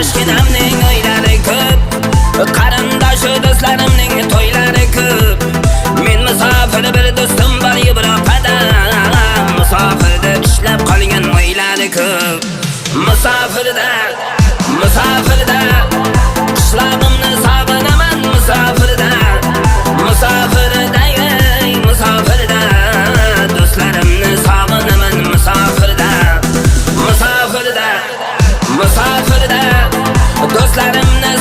Toshkenamning o'ylari ko'p, qarindosh do'stlarimning to'ylari ko'p. Men musofir bir do'stim bor Yevropada, musofirda ishlab qolgan o'ylari ko'p. Musofirda qishlog'imni sog'inaman musofirda, musofirda do'stlarimni sog'inaman musofirda, do'stlarimni